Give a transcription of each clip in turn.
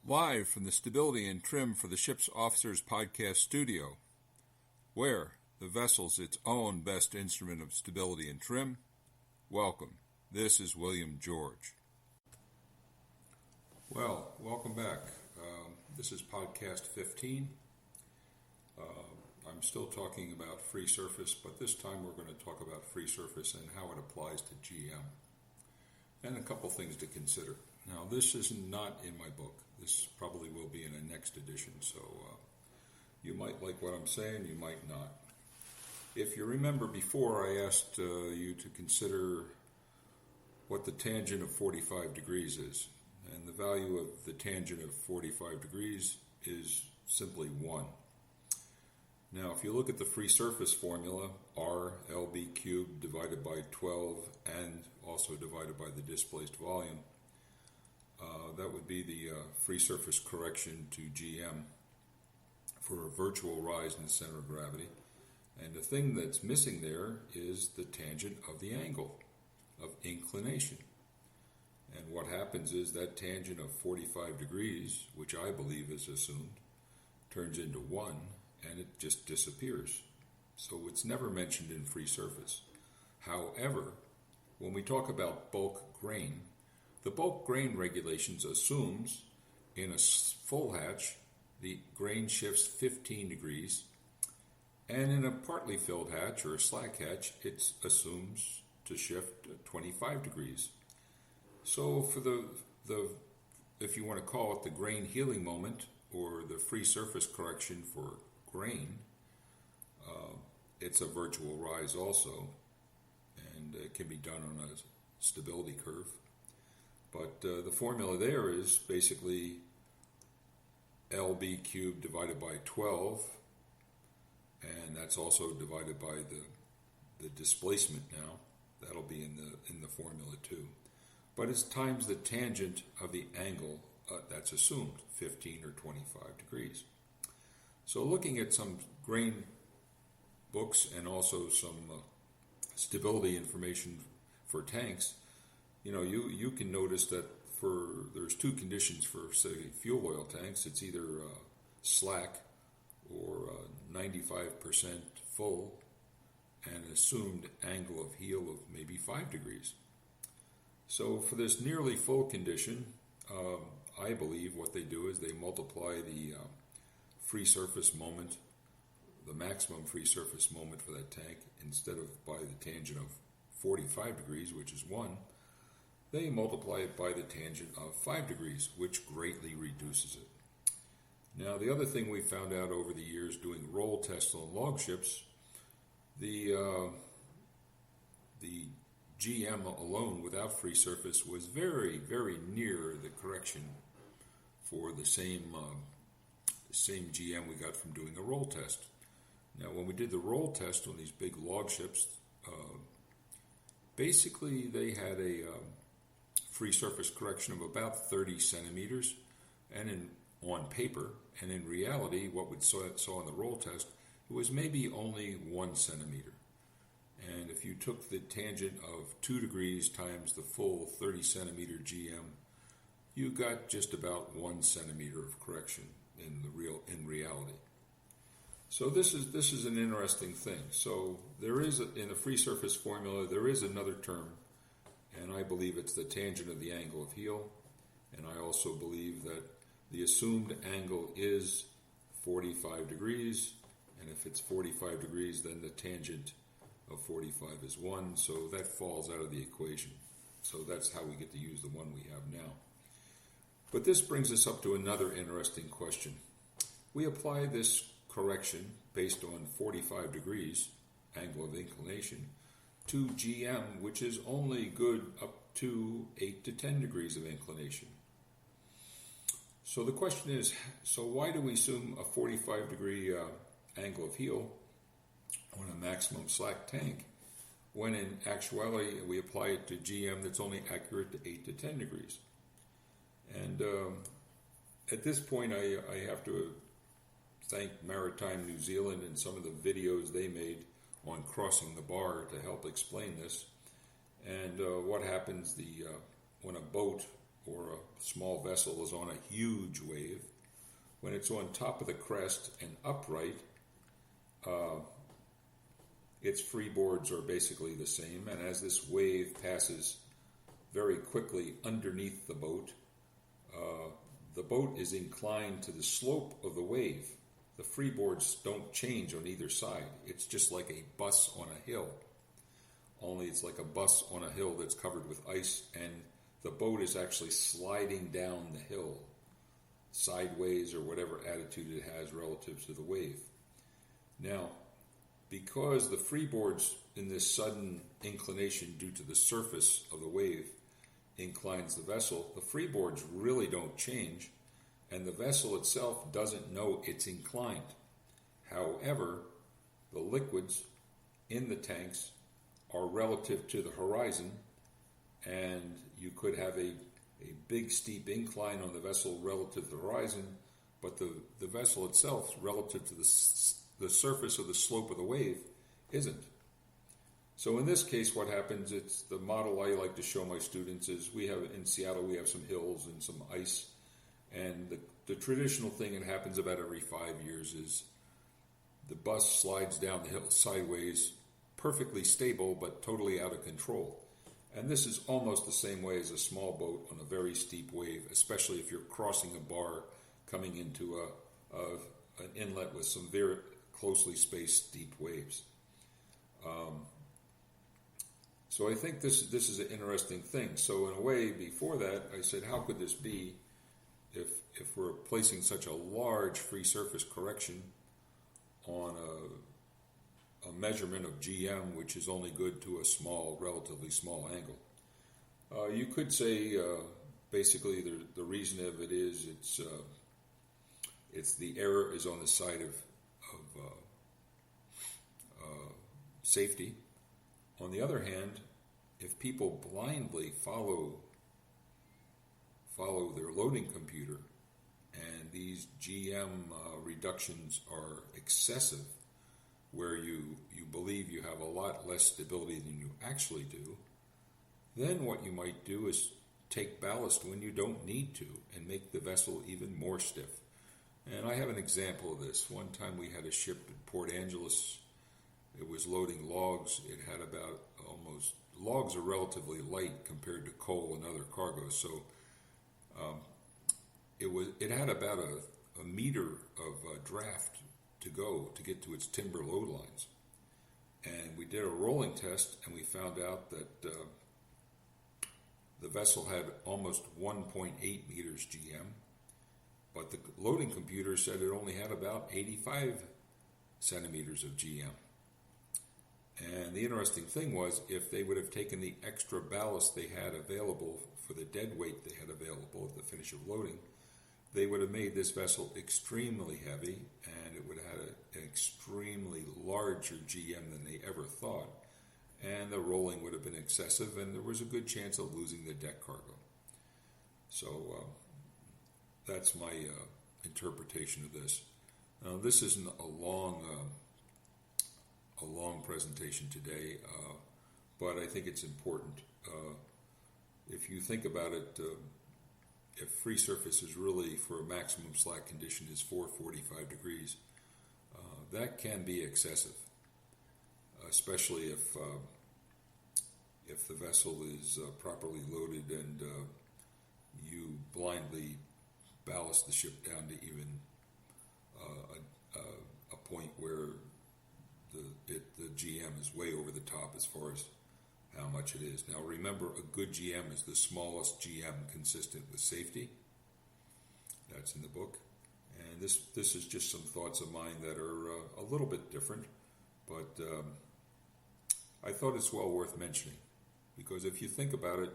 Live from the Stability and Trim for the Ship's Officers podcast studio, where the vessel's its own best instrument of stability and trim. Welcome. This is William George. Well, welcome back. This is podcast 15. I'm still talking about free surface, but this time we're going to talk about free surface and how it applies to GM. And a couple things to consider. Now, this is not in my book. This probably will be in a next edition, so you might like what I'm saying, you might not. If you remember before, I asked you to consider what the tangent of 45 degrees is. And the value of the tangent of 45 degrees is simply 1. Now, if you look at the free surface formula, R LB cubed divided by 12 and also divided by the displaced volume, that would be the free surface correction to GM for a virtual rise in the center of gravity. And the thing that's missing there is the tangent of the angle of inclination. And what happens is that tangent of 45 degrees, which I believe is assumed, turns into 1 and it just disappears. So it's never mentioned in free surface. However, when we talk about bulk grain, the bulk grain regulations assumes in a full hatch, the grain shifts 15 degrees, and in a partly filled hatch or a slack hatch, it assumes to shift 25 degrees. So for the if you want to call it the grain healing moment or the free surface correction for grain, it's a virtual rise also, and it can be done on a stability curve. But the formula there is basically LB cubed divided by 12, and that's also divided by the displacement now. That'll be in the formula too. But it's times the tangent of the angle that's assumed, 15 or 25 degrees. So looking at some grain books and also some stability information for tanks, you can notice that there's two conditions for, say, fuel oil tanks. It's either slack or 95% full and assumed angle of heel of maybe 5 degrees. So for this nearly full condition, I believe what they do is they multiply the free surface moment, the maximum free surface moment for that tank, instead of by the tangent of 45 degrees, which is 1, they multiply it by the tangent of 5 degrees, which greatly reduces it. Now, the other thing we found out over the years doing roll tests on log ships, the GM alone without free surface was very, very near the correction for the same GM we got from doing a roll test. Now, when we did the roll test on these big log ships, basically they had a free surface correction of about 30 centimeters, and on paper, and in reality, what we saw in the roll test, it was maybe only 1 centimeter. And if you took the tangent of 2 degrees times the full 30 centimeter GM, you got just about 1 centimeter of correction in reality. So this is an interesting thing. So there is in the free surface formula there is another term, and I believe it's the tangent of the angle of heel, and I also believe that the assumed angle is 45 degrees, and if it's 45 degrees, then the tangent of 45 is 1, so that falls out of the equation. So that's how we get to use the one we have now. But this brings us up to another interesting question. We apply this correction based on 45 degrees, angle of inclination, to GM, which is only good up to 8 to 10 degrees of inclination. So the question is, so why do we assume a 45 degree angle of heel on a maximum slack tank when in actuality we apply it to GM that's only accurate to 8 to 10 degrees? And at this point I have to thank Maritime New Zealand and some of the videos they made on crossing the bar to help explain this. And what happens when a boat or small vessel is on a huge wave, when it's on top of the crest and upright, its freeboards are basically the same. And as this wave passes very quickly underneath the boat is inclined to the slope of the wave. The freeboards don't change on either side. It's just like a bus on a hill. Only it's like a bus on a hill that's covered with ice, and the boat is actually sliding down the hill, sideways or whatever attitude it has relative to the wave. Now, because the freeboards in this sudden inclination due to the surface of the wave inclines the vessel, the freeboards really don't change, and the vessel itself doesn't know it's inclined. However, the liquids in the tanks are relative to the horizon, and you could have a big steep incline on the vessel relative to the horizon, but the vessel itself relative to the surface of the slope of the wave isn't. So in this case, what happens, it's the model I like to show my students is we have in Seattle, we have some hills and some ice, and the traditional thing that happens about every 5 years is the bus slides down the hill sideways, perfectly stable but totally out of control. And this is almost the same way as a small boat on a very steep wave, especially if you're crossing a bar coming into an inlet with some very closely spaced steep waves. So I think this is an interesting thing. So in a way, before that, I said, how could this be if we're placing such a large free surface correction on a measurement of GM, which is only good to a small, relatively small angle? You could say basically the reason of it is it's the error is on the side of safety. On the other hand, if people blindly follow their loading computer and these GM reductions are excessive, where you believe you have a lot less stability than you actually do, then what you might do is take ballast when you don't need to and make the vessel even more stiff. And I have an example of this. One time we had a ship in Port Angeles. It was loading logs. It had about logs are relatively light compared to coal and other cargoes. So it had about a meter of draft to go to get to its timber load lines. And we did a rolling test, and we found out that the vessel had almost 1.8 meters GM, but the loading computer said it only had about 85 centimeters of GM. And the interesting thing was, if they would have taken the extra ballast they had available for the dead weight they had available at the finish of loading, they would have made this vessel extremely heavy, and it would have had an extremely larger GM than they ever thought, and the rolling would have been excessive, and there was a good chance of losing the deck cargo. So that's my interpretation of this. Now, this isn't a long presentation today, but I think it's important. If you think about it, if free surface is really for a maximum slack condition is 445 degrees, that can be excessive, especially if the vessel is properly loaded and you blindly ballast the ship down to even a point where the GM is way over the top as far as how much it is. Now remember, a good GM is the smallest GM consistent with safety. That's in the book. And this is just some thoughts of mine that are a little bit different, but I thought it's well worth mentioning, because if you think about it,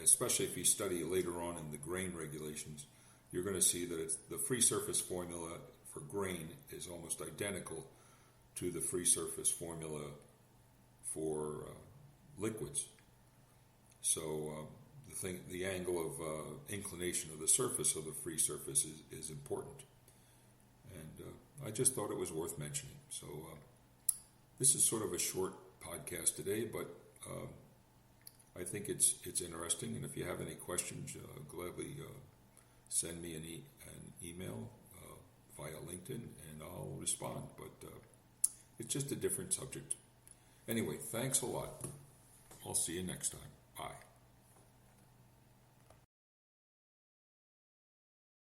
especially if you study later on in the grain regulations, you're going to see that the free surface formula for grain is almost identical to the free surface formula for liquids. So the angle of inclination of the surface of the free surface is important. And I just thought it was worth mentioning. So this is sort of a short podcast today, but I think it's interesting, and if you have any questions, gladly send me an email via LinkedIn, and I'll respond. But it's just a different subject. Anyway, thanks a lot. I'll see you next time. Bye.